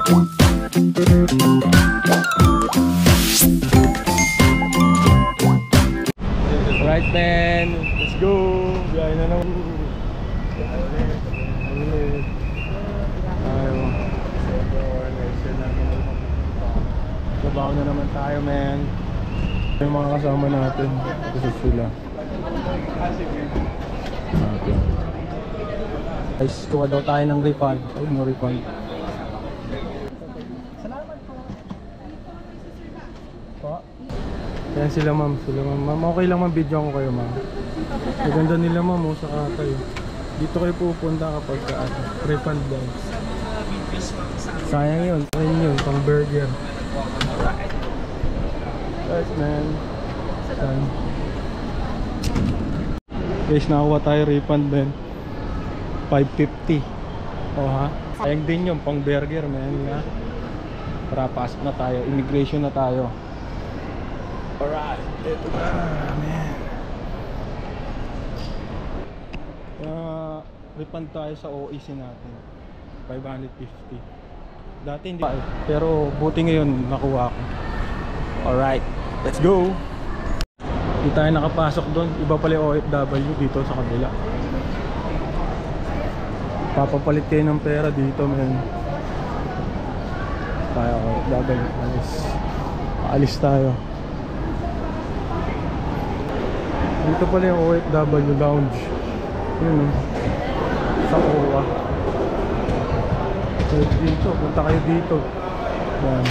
Alright man, let's go! Biyahe na naman. Trabaho na naman tayo man. Yung mga kasama natin, kasi sila. Okay. Guys, kuha daw tayo ng refund. Ay, no refund. Yan sila ma'am, ma'am okay lang ma'am, video ko kayo ma'am. Maganda nila ma'am, saka kayo dito kayo pupunta kapag refund daw. Sayang yun, sayang yun, pang burger. Guys man, guys, nakakuha tayo refund din, 550. Oh ha, sayang din yun, pang burger man. Tara, pasok na tayo, immigration na tayo. Alright, ito na, man. Refund tayo sa OEC natin, 550. Dati hindi pa, pero buti ngayon nakuha ko. Alright, let's go. Hindi tayo nakapasok doon, iba pala yung OFW dito sa kabila. Papapalit kayo ng pera dito, man. Tayo OFW, alis tayo. Dito pala yung OFW lounge. Yun, sa OWA. So dito, punta kayo dito. Yan.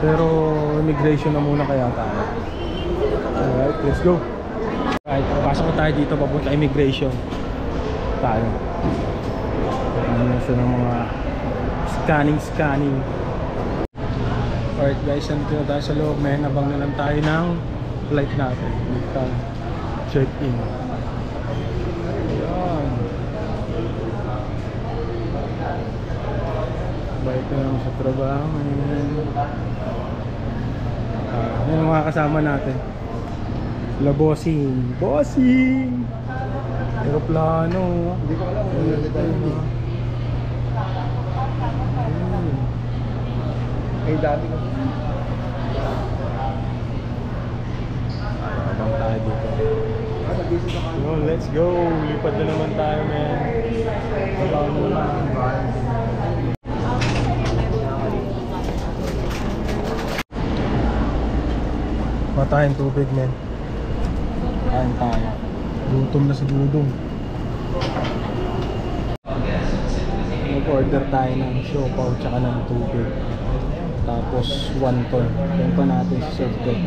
Pero immigration na muna kaya tayo. Alright, let's go. Alright, pasok na tayo dito, papunta immigration tayo. Ano sa mga scanning. Alright guys, nandito na tayo sa loob. May nabang na lang tayo ng flight natin. Check in. Ayan. Balik na lang sa trabaho. Ayan ang mga kasama natin. La bossing. Bossing! Aeroplano. Hindi ko alam. Ay dati ko. Abang tayo dito. So let's go. Lipad na naman tayo, man. Abang na naman. Patayin tubig, man. Kain tayo. Gutom na si Dudong. Nag-order tayo ng siopaw tsaka ng tubig. Tapos wonton. Yan pa natin si Sir Dog.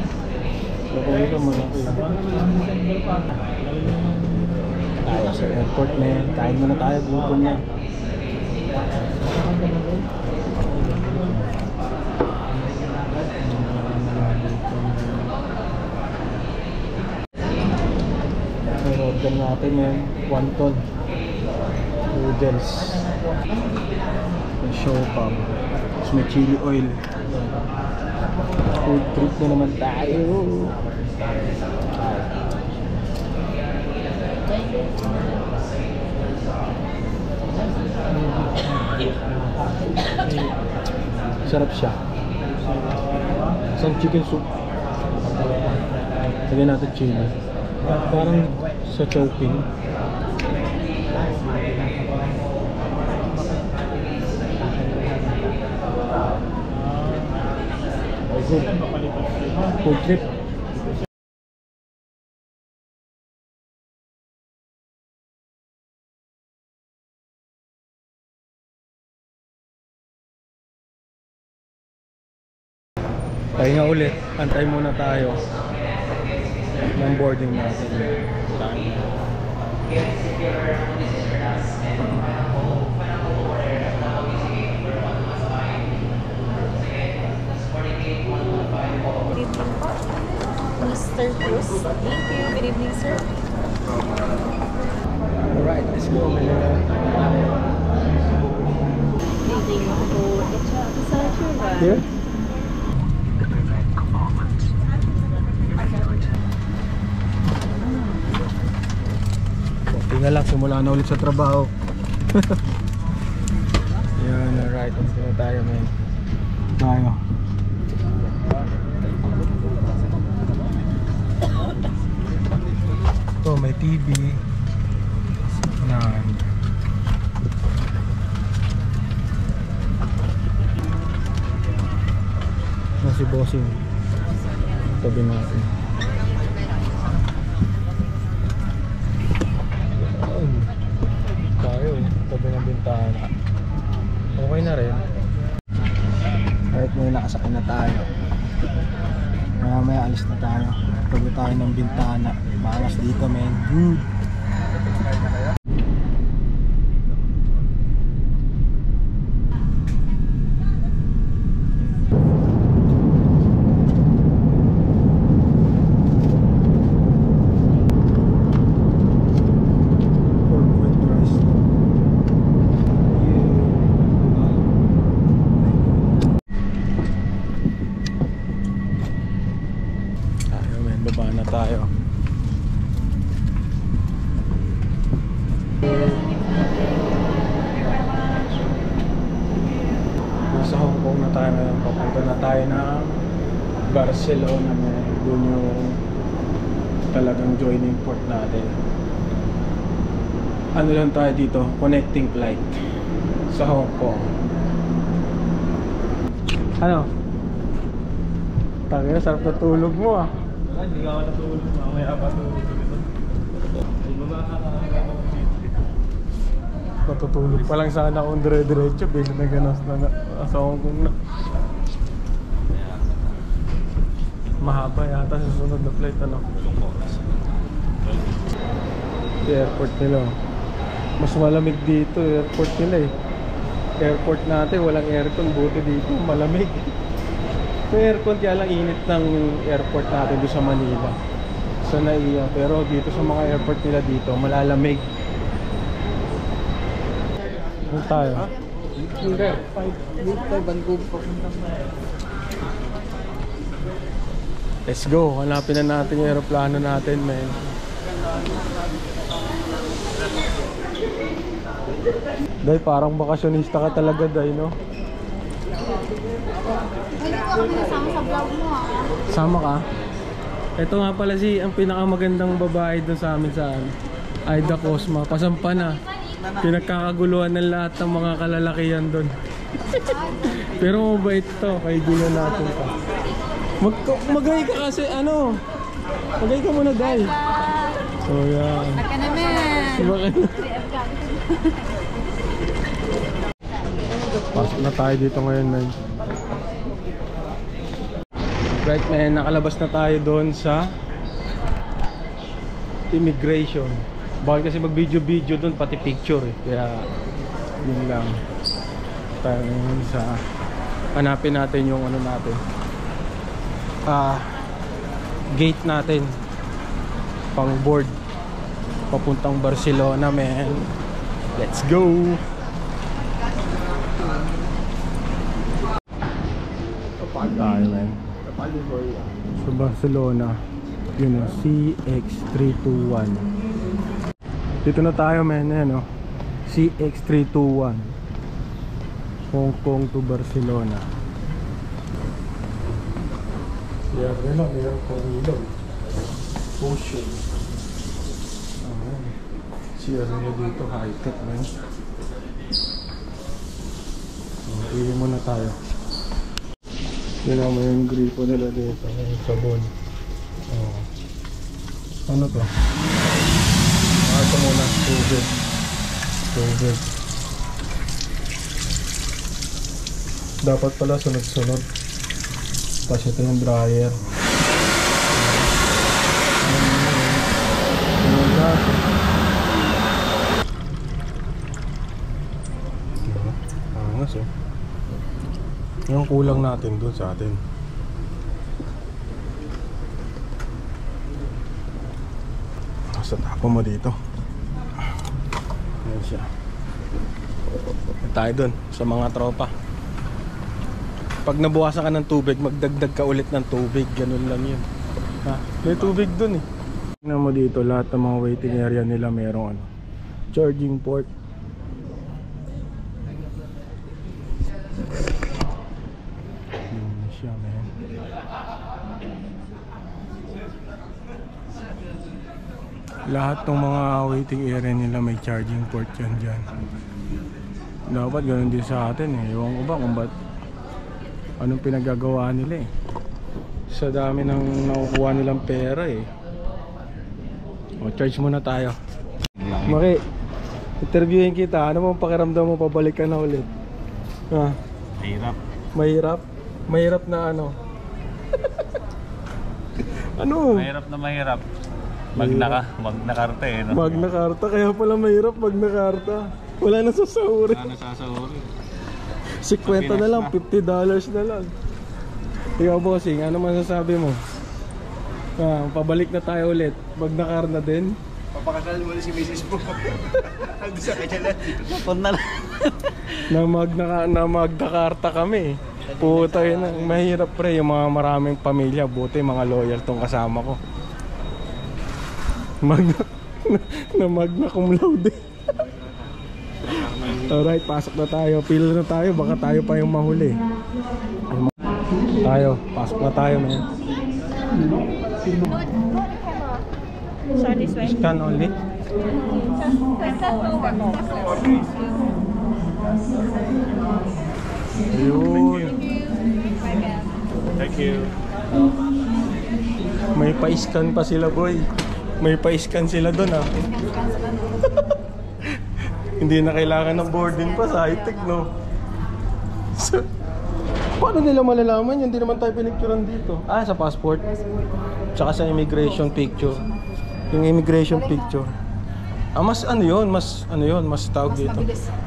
So kung ito mo na tayo sa airport, man. Kain muna tayo. Gutom na. Order natin yung wonton noodles, siopaw, tapos may chili oil. Food trip na naman tayo. Sarap siya. Isang chicken soup. Lagyan natin chili. Parang sa choking. Good. Food trip. Pahinga ulit. Antay muna tayo ng boarding natin. Mr. Cruz. Thank you. Good evening, sir. Alright, let's go. Here? Tingnan lang, simula na ulit sa trabaho. Yan, alright. Alright, dito na tayo, men. Tayo. Ito, may TV. Yan. Si Bossing tabi natin. Tayo tabi ng bintana, okay na rin. Kahit may nakasakay na tayo, may alis na tayo. Tabi tayo ng bintana, maangas dito, men. Good. Baba na tayo. Nasa Hong Kong na tayo ngayon. Papunta na tayo ng Barcelona. Doon yung talagang joining port natin. Ano lang tayo dito? Connecting flight sa Hong Kong. Ano? Tangina, sarap na tulog mo ah. Hindi ka ako natulog. Mamaya pa tulog dito. Ay, Natutulog pa lang sana akong dire-diretso. Bila na ganas na nasa Hong Kong na. Mahaba yata sa sunod na flight, ano? Sa airport nila. Mas malamig dito, airport nila eh. Airport natin, walang aircon. Buti dito, malamig. May aircon, kaya lang init ng airport natin doon sa Manila, sa Naiya. Pero dito sa mga airport nila dito, malalamig. Ano tayo? Hindi. 5 Vancouver. Let's go, hanapin na natin yung aeroplano natin, men. Day, parang bakasyonista ka talaga, Day, no? Hindi ko kami nasama sa vlog mo ah. Sama ka? Ito nga pala ang pinakamagandang babae doon sa amin sa Aida Cosma. Pasampa na. Pinagkakaguluhan ng lahat ng mga kalalakihan doon. Pero mabait to, kaibigan natin to. Magay ka kasi ano? Magay ka muna, Day. So yan. Aka naman. Diba kayo? Pasok na tayo dito ngayon, man. Right, man, nakalabas na tayo doon sa immigration. Bakit kasi mag-video-video doon, pati picture eh. Kaya yun lang. Tayo ngayon sa hanapin natin yung ano natin, gate natin pang board papuntang Barcelona, man. Let's go. Tayo, man. Sa Barcelona, yun o, CX321. Dito na tayo, man. Ayan o, CX321, Hong Kong to Barcelona. Yan na, meron kong ilaw. Ocean. CR nila dito, high-tech, man. Pili muna tayo. Yun naman yung gripo nila dito, yung sabon. Ano to? Ito muna, tubig. Dapat pala sunod-sunod. Tapos ito yung dryer. Angas eh. Yung kulang natin dun sa atin. Sa tapo mo dito. Ayan siya. Tayo dun sa mga tropa. Pag nabuwasan ka ng tubig, magdagdag ka ulit ng tubig. Ganun lang yun. Ha? May tubig dun eh. Tingnan mo dito, lahat ng mga waiting area nila merong ano, charging port. siya, man. Lahat ng mga waiting area nila may charging port yan dyan. Dapat ganun din sa atin eh. Ewan ko ba kung ba't anong pinagagawa nila eh. Sa dami ng nakukuha nilang pera eh. O, charge muna tayo. Maki, interviewin kita. Ano mong pakiramdam mo pabalik ka na ulit? Ha? Mahirap. Mahirap? Mahirap na ano? Ano? Mahirap na mahirap. Magna karta eh. No? Magna karta, kaya pala mahirap magna karta. Wala na sasahuri. Wala na sasahuri. 50 na lang, $50 na lang. Ikaw bossing, ano masasabi mo? Pabalik na tayo ulit. Magna car na din. Papakasal mo na si Mrs. mo. Ang sa kanya Kapon na lang. Na magna karta kami. Puta yun, mahirap pre yung mga maraming pamilya. Buti mga loyal tong kasama ko. Magna cum laude. Alright, pasok na tayo. Pila na tayo, baka tayo pa yung mahuli. Tayo, pasok na tayo, man. So this way. Scan only. Ayun. Thank you. May pa-scan pa sila, boy. May pa-scan sila doon, ah. Hindi na kailangan ng boarding pass, high-tech, no? So, paano nila malalaman yun? Hindi naman tayo pinicturean dito. Ah, sa passport. Tsaka sa immigration picture. Yung immigration picture. Ah, mas ano yun? Mas ano yun? Mas tawag dito.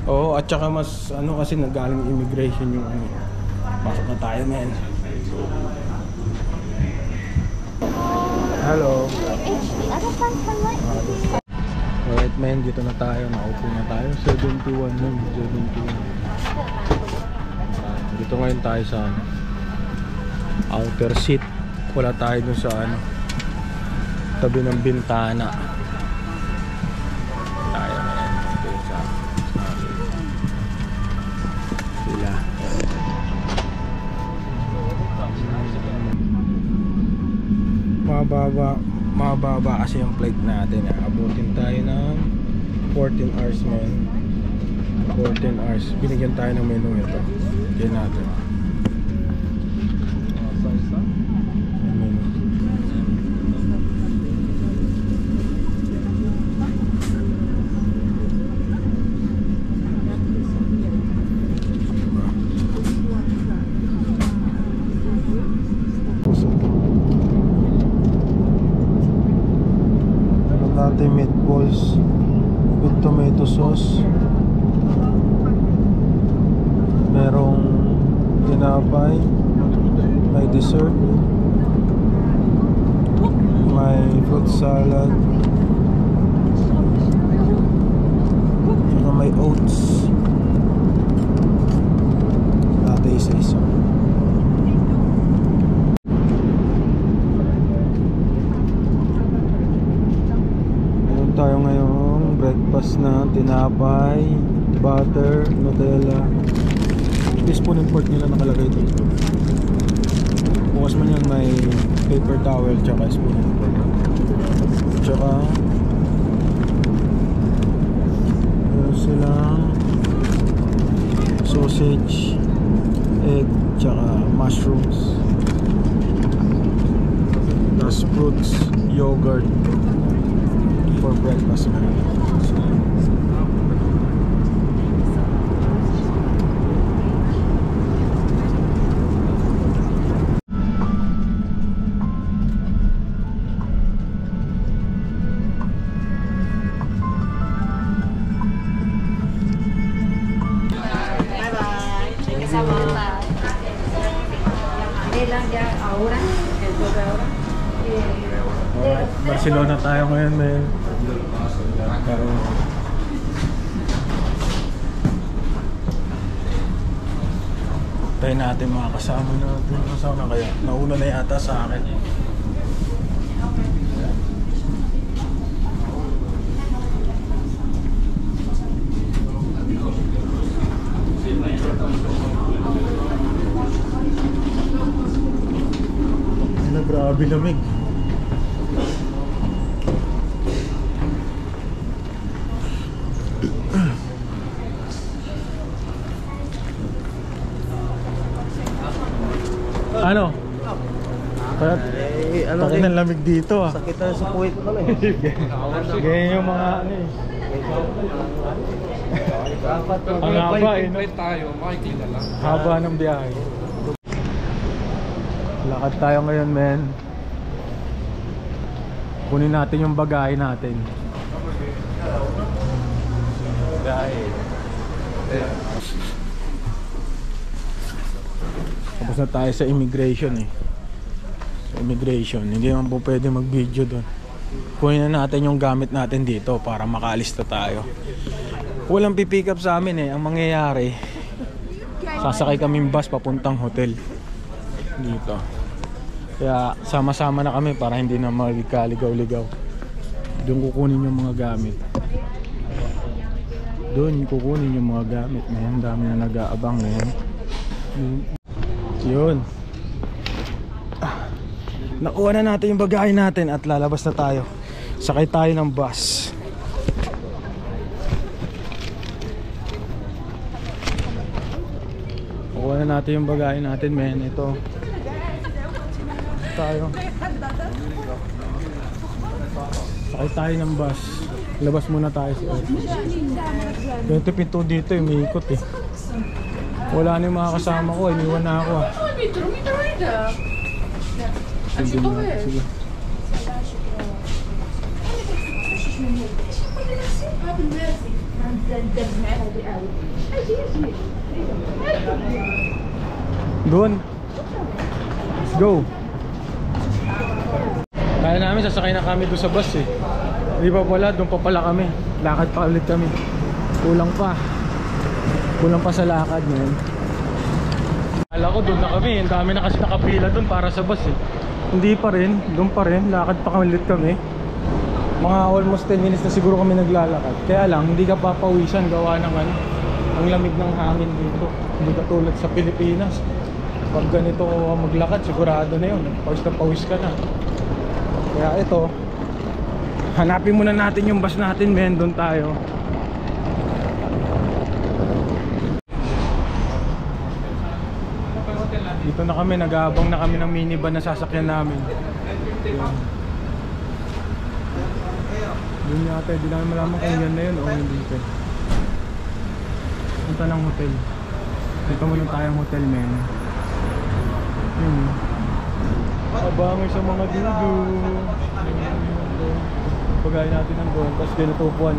Oo, at tsaka mas ano kasi nagaling immigration yung ano. Pasok na tayo, man. Hello. Alright, man, dito na tayo. Nakaupo na tayo. 71 nun. 71. Dito ngayon tayo sa ano, outer seat. Wala tayo dun sa ano, tabi ng bintana. Tayo man. Dito sa sila. Mababa kasi yung flight natin. Abutin tayo ng 14 hours, man. 14 hours. Binigyan tayo ng menu ito. Yan natin. Natin meatballs with tomato sauce. Merong tinapay, may dessert, may fruit salad, saka may oats. Latte isa-isa. Tayo ngayong breakfast na tinapay, butter, Nutella. Spoon and fork nila nakalagay dito. Bukas man yan may paper towel tsaka spoon and fork. Tsaka meron silang sausage, egg, tsaka mushrooms. Tapos fruits, yogurt for breakfast, man. Barcelona tayo ngayon, man. Pero tayo natin mga kasama natin. Kasama kaya nauna na yata sa akin. Grabe lamig. Ano? Bakit ang lamig dito ah? Sakit na sa puwit ko lang Ganyan yung mga ano eh. Ang haba eh, no? tayo, makikita lang. Haba ng biyahe. Lakad tayo ngayon, men. Kunin natin yung bagahe natin. Bagahe. Tapos na tayo sa immigration eh. Sa immigration, hindi naman po pwede mag-video doon. Kunin na natin yung gamit natin dito para makaalis na tayo. Walang pipick up sa amin eh. Ang mangyayari, sasakay kaming bus papuntang hotel dito. Kaya sama-sama na kami para hindi na magkaligaw-ligaw. Doon kukunin yung mga gamit. Doon kukunin yung mga gamit. Ngayon dami na nag-aabang ngayon. Yun. Nakuha na natin yung bagahe natin at lalabas na tayo. Sakay tayo ng bus. Nakuha na natin yung bagahe natin, men. Ito tayo. Sakay tayo ng bus. Labas muna tayo sa office. Ganito pinto dito eh, may ikot eh. Wala na yung mga kasama ko, iniwan na ako ah. Sige na, sige. Doon. Let's go. Kaya namin sasakay na kami doon sa bus eh. Di ba pala, doon pa pala kami. Lakad pa ulit kami. Kulang pa. Kulang pa sa lakad ngayon. Akala ko doon na kami. Ang dami na kasi nakapila doon para sa bus eh. Hindi pa rin, doon pa rin. Lakad pa ulit kami. Mga almost 10 minutes na siguro kami naglalakad. Kaya lang, hindi ka papawisan gawa ng ano, ang lamig ng hangin dito. Hindi ka tulad sa Pilipinas. Pag ganito maglakad, sigurado na yun. Pawis ka na. Kaya ito, hanapin muna natin yung bus natin, men. Doon tayo. Dito na kami, nag-aabang na kami ng minivan na sasakyan namin. Doon yata, hindi namin malaman kung yan na yun o hindi pa. Punta ng hotel. Dito muna tayong hotel, men. Yun. Abangoy sa mga dudu. Pagay natin ng doon, tapos ganito upuan.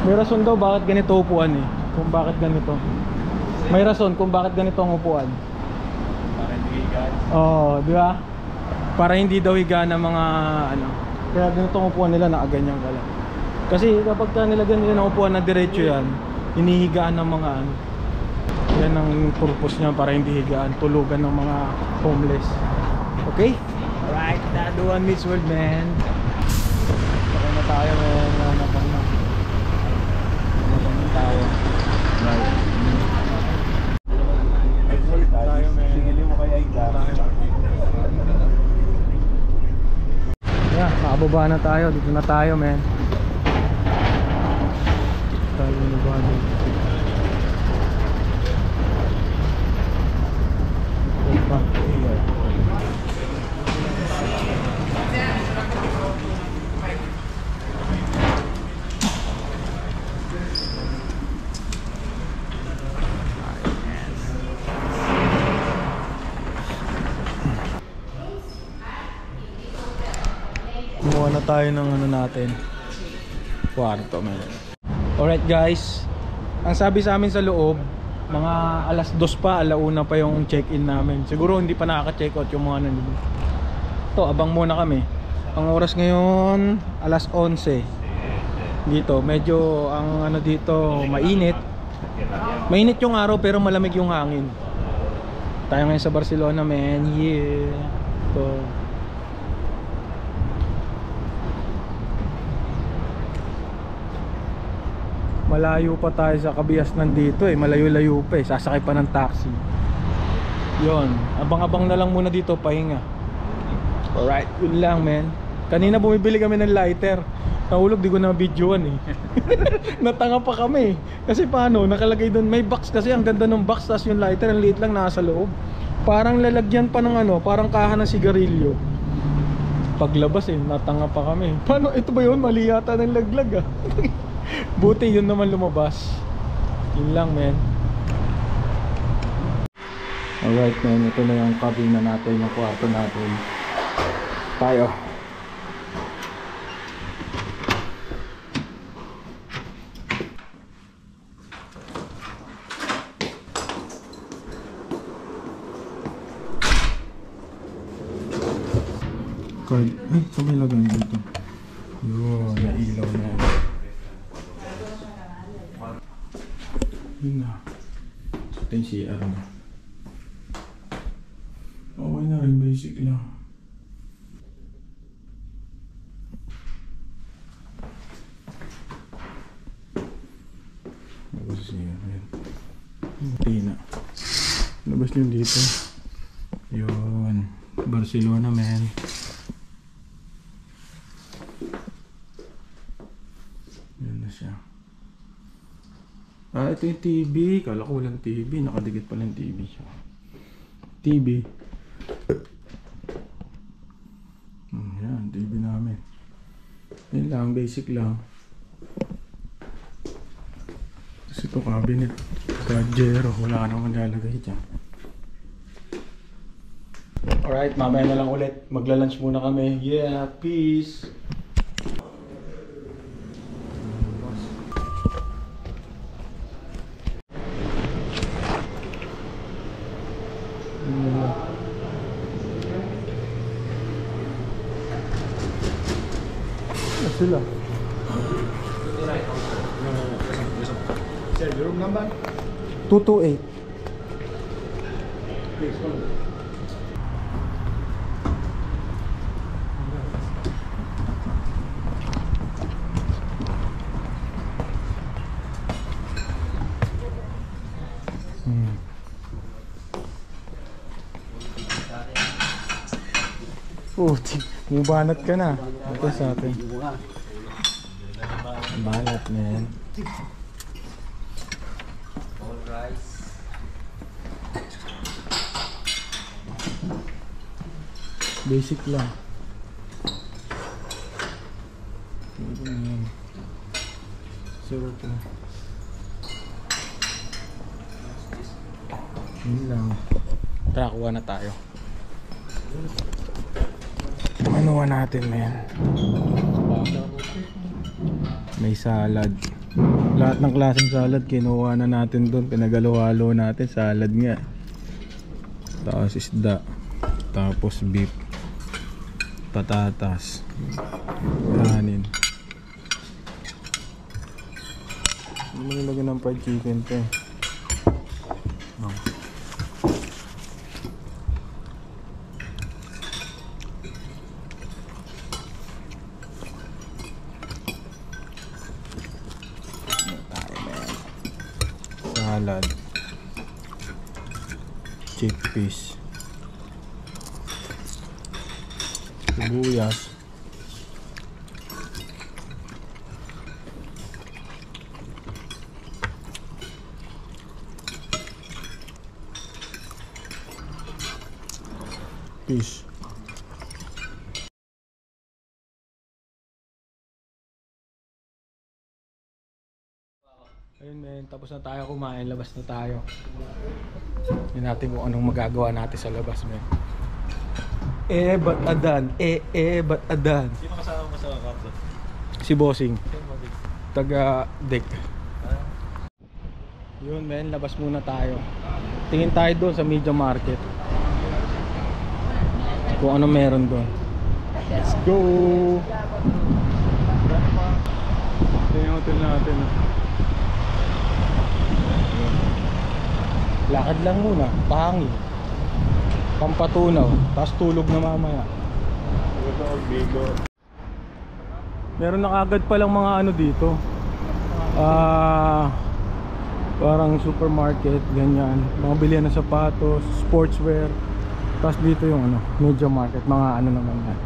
May rason daw bakit ganito upuan eh. Kung bakit ganito. May rason kung bakit ganito ang upuan. Para hindi higaan. Oo, di ba? Para hindi daw higaan ng mga ano. Kaya ganito ang upuan nila, nakaganyan ka lang. Kasi kapag nilagyan nila ng upuan na diretso yan, hinihigaan ng mga ano. Yan ang purpose niya, para hindi higaan, tulugan ng mga homeless. Okay? Alright, that one Miss World, man. Sakay na tayo, man. Napang na. Napang na tayo. Right. Tayo, man. Singili mo kaya yeah, makababa na tayo. Dito na tayo, man. Tayo na ba dito? Kumuha na tayo ng ano natin, kwarto, man. Alright guys, ang sabi sa amin sa loob, mga alas 2 pa, alauna pa yung check-in namin. Siguro hindi pa nakaka-check out yung mga nandito. Ito, abang muna kami. Ang oras ngayon, alas 11. Dito, medyo ang ano dito, mainit. Mainit yung araw pero malamig yung hangin. Tayo ngayon sa Barcelona, man. Yeah. Ito. Malayo pa tayo sa Cabias nandito eh. Malayo-layo pa eh. Sasakay pa ng taxi. Yon, abang-abang na lang muna dito, pahinga. Alright, yun lang men. Kanina bumibili kami ng lighter. Nahulog, di ko na videoan eh. Natanga pa kami. Kasi paano, nakalagay doon, may box kasi, ang ganda ng box. Tapos yung lighter, ang liit lang nasa loob. Parang lalagyan pa ng ano, parang kaha ng sigarilyo. Paglabas eh, natanga pa kami. Paano, ito ba yun? Mali yata ng laglag ah. Buti yun naman lumabas. Yun lang men. Alright men, ito na yung cabin na natin, yung kwarto natin. Tayo. Card. Ay, ito may lagay dito. Yun, nailaw na. Yun na. Ito yung CR na. Okay na rin, basic lang. Labas niya, ayan. Hindi na. Labas niyo dito. Yun. Barcelona, man. Yan na siya. Ah, ito yung TV. Kala ko walang TV. Nakadikit pala yung TV siya. TV. Yan, TV namin. Yan lang, basic lang. Tapos ito cabinet. Kajero. Wala ka naman lalagay dyan. Alright, mamaya na lang ulit. Magla-lunch muna kami. Yeah, peace! Sila. Sir, your room number? 228. Please, come. Oh, mubanat ka na. Ito sa atin. Banat, man. All rice. Basic lang. Ito na yan. Sarap na. Yun lang. Tara, kuha na tayo. Manuwa natin, man. May salad. Lahat ng klaseng salad kinuha na natin doon. Pinagalo-halo natin. Salad nga. Tapos isda. Tapos beef. Patatas. Kanin. Ano mo nilagyan ng fried chicken to? Oh. Salad, chickpeas, sibuyas, fish. Ayun men, tapos na tayo kumain, labas na tayo. Hindi natin kung anong magagawa natin sa labas men. Ba't adan? Ba't adan? Sino kasama mo sa kwarto? Si Bossing. Taga deck. Yun men, labas muna tayo. Tingin tayo doon sa media market. Kung ano meron doon. Let's go! Ito yung hotel natin. Lakad lang muna, pahangin. Pampatunaw, tapos tulog na mamaya. Meron na kagad palang mga ano dito. Parang supermarket, ganyan. Mga bilihan ng sapatos, sportswear. Tapos dito yung ano, Media Market, mga ano naman yan,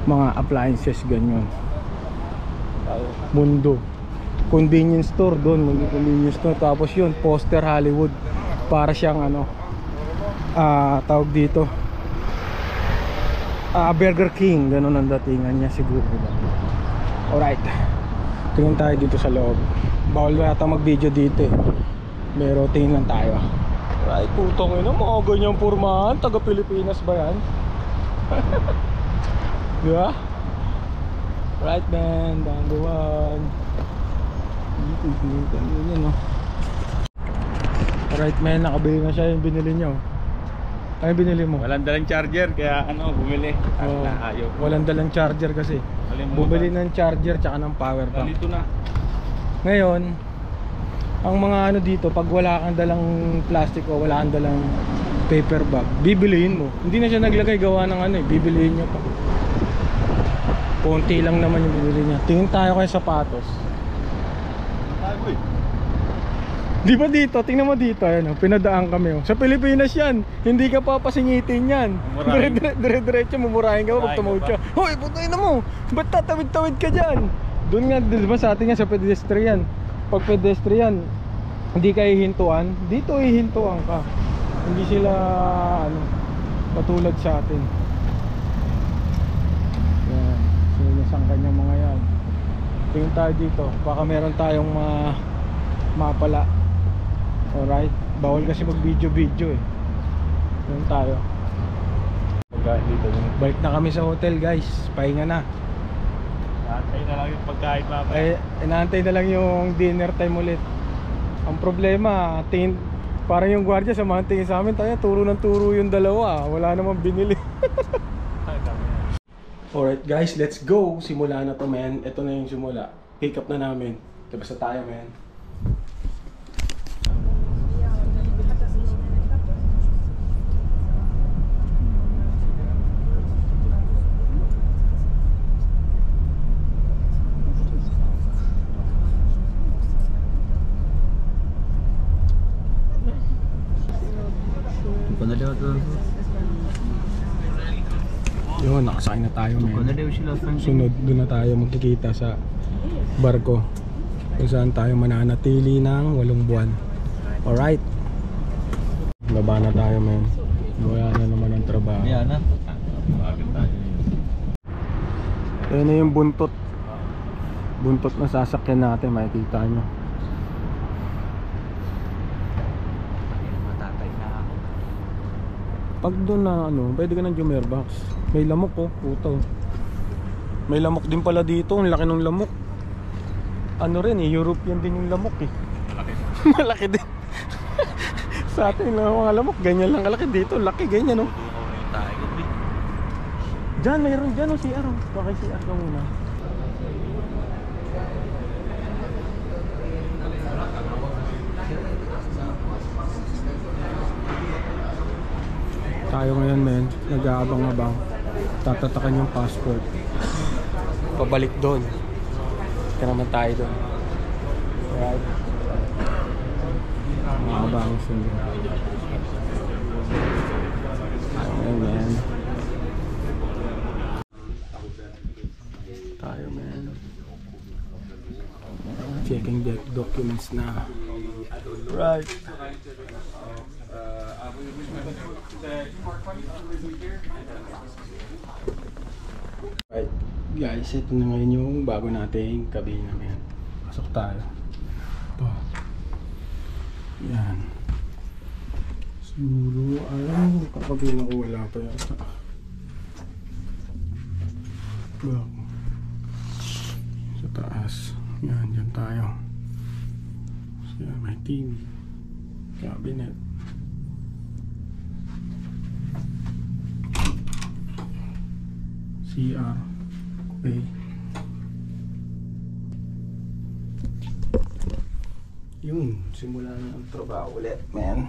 mga appliances ganyan. Mundo convenience store doon, convenience store. Tapos yun, Poster Hollywood, para siyang ano, tawag dito, Burger King, ganun ang datingan niya siguro, diba? Alright, tingin tayo dito sa loob. Bawal ba yata mag video dito eh, pero tingin lang tayo. Alright, putong ina, mga ganyang pormahan, taga Pilipinas ba yan? Diba? Right man, down the one. Yan, no? Alright man, nakabili na siya yung binili niyo. Ano yung binili mo? Walang dalang charger, kaya ano, bumili. Oh, Ayaw. walang dalang charger kasi. Bumili ng charger tsaka ng power bank. Dito na. Ngayon, ang mga ano dito, pag wala kang dalang plastic o wala kang dalang paper bag, bibilihin mo. Hindi na siya naglagay gawa ng ano eh, bibilihin niya pa. Konti lang naman yung bibili niya. Tingin tayo kay sapatos. Di ba dito? Tingnan mo dito, ayan, pinadaan kami. Sa Pilipinas yan, hindi ka papasingitin yan. Dire-diretso, mumurahin ka pag tumawid ka. Hoy, putay na mo! Ba't tatawid-tawid ka dyan? Doon nga, di ba sa atin nga sa pedestrian, pag pedestrian, hindi ka hihintuan, dito hihintuan ka. Hindi sila ano, patulad sa atin. Yan, sinasang kanyang mga yan. Tingin tayo dito, baka meron tayong mapala. Alright, bawal kasi mag video eh. Tingin tayo. Pagkain dito. Balik na kami sa hotel guys, pahinga na. Inaantay na lang yung pagkain mamaya. Eh, inaantay na lang yung dinner time ulit. Ang problema, parang yung gwardiya samahan tingin sa amin, tayo turo ng turo yung dalawa, wala namang binili. Alright guys, let's go. Simula na to men. Ito na yung simula. Pick up na namin. Basta tayo men. Yun, nakasakay na tayo men. Sunod, doon na tayo magkikita sa barko kung saan tayo mananatili ng 8 buwan. Alright, baba na tayo men. Wala na naman ang trabaho. Yan na. Ayan na yung buntot na sasakyan natin, makikita nyo. Matatay na ako. Pag doon na ano, pwede ka ng Jumeirah box. May lamok oh, puto. May lamok din pala dito, ang laki ng lamok. Ano rin eh, European din yung lamok eh. Malaki. Malaki din. Sa atin lang mga lamok, ganyan lang kalaki dito, laki ganyan oh. Diyan, mayroon dyan oh, CR oh. Bakit CR ka muna? Tayo ngayon men, nag-aabang-abang. Tatatakan yung passport. Pabalik doon. Kaya naman tayo doon. Alright. Maabang sundo. Tayo men. Tayo men. Checking the documents na. Right. Right guys, ito na ngayon yung bago nating kabina men. Pasok tayo. Ito. Yan. Siguro kakabina ko wala pa yata. Back. Sa taas. Yan, dyan tayo. So, may TV. Cabinet. CR. Okay. Yun, simula na ang trabaho ulit, man.